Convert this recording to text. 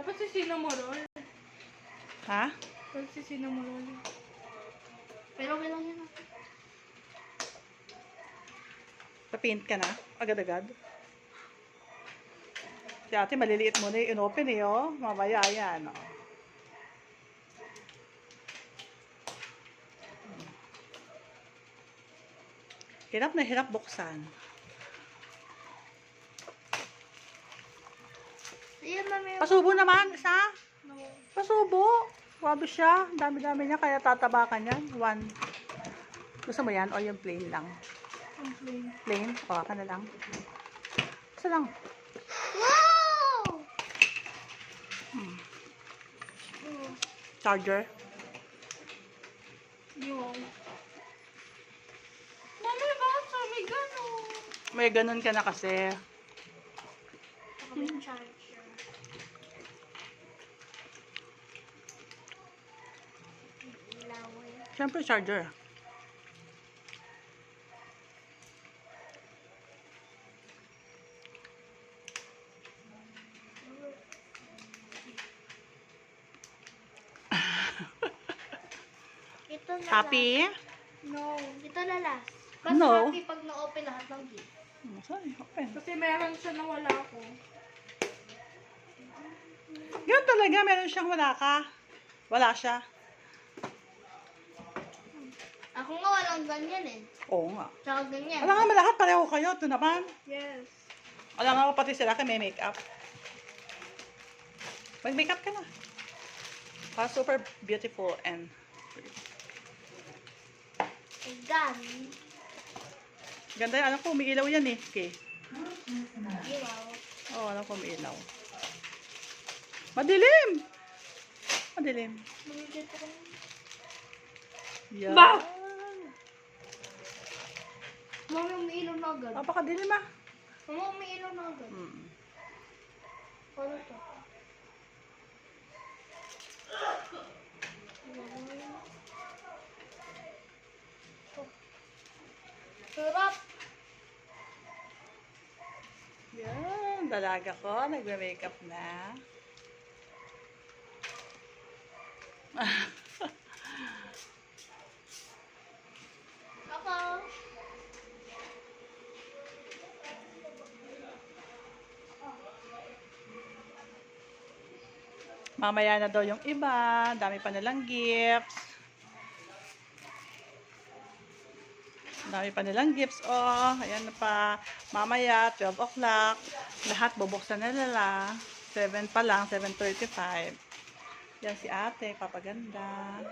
Dapat si Cinnamoroll. Ha? Dapat si Cinnamoroll. Pero okay lang yan. Papaint ka na? Agad-agad? Si ate maliliit muna yung inopen eh, oh. Mamaya yan, oh. Hirap na hirap buksan. Ayan, mami. Pasubo naman, isa. No. Pasubo. Grabe siya. Dami-dami niya, kaya tatabakan yan. One. Gusto mo yan o yung plain lang? Ang plain. Plain? O, ka na lang. Isa lang. Wow! Charger. Yung. Mami, bakit sa may gano'n? May ganun ka na kasi. Ako may charger. Laway. Siyempre, charger. Ito na Happy? No. Ito na last. Mas No. happy pag na-open lahat ng gift. Sorry, open. Kasi meron siya na wala ko. Ganun talaga, meron siyang wala ka. Wala siya. Ako nga walang ganyan eh. Oo nga. Tsaka ganyan. Wala nga lahat, pareho kayo. Ito naman. Yes. Wala nga pati sila kay may makeup. Mag-makeup ka na. Para super beautiful and Gun. ganda yan. Alam ko, umiilaw yan eh. Okay. Ilaw. Oo, alam ko umiilaw. Madilim! Madilim. Bumigit ako. Yan. Ba! Mami, umiilaw na agad. Napakadilim ah. Mama, umiilaw na agad. Ano to? Sarap! Yan. Dalaga ko. Nagme-makeup na. Ako! Mamaya na daw yung iba. Dami pa nilang gifts. Dami pa nilang gifts. Oh, ayan na pa. Mamaya, 12 o'clock. Lahat bubuksan na nila. 7 pa lang, 7:35. Yan si ate, papaganda.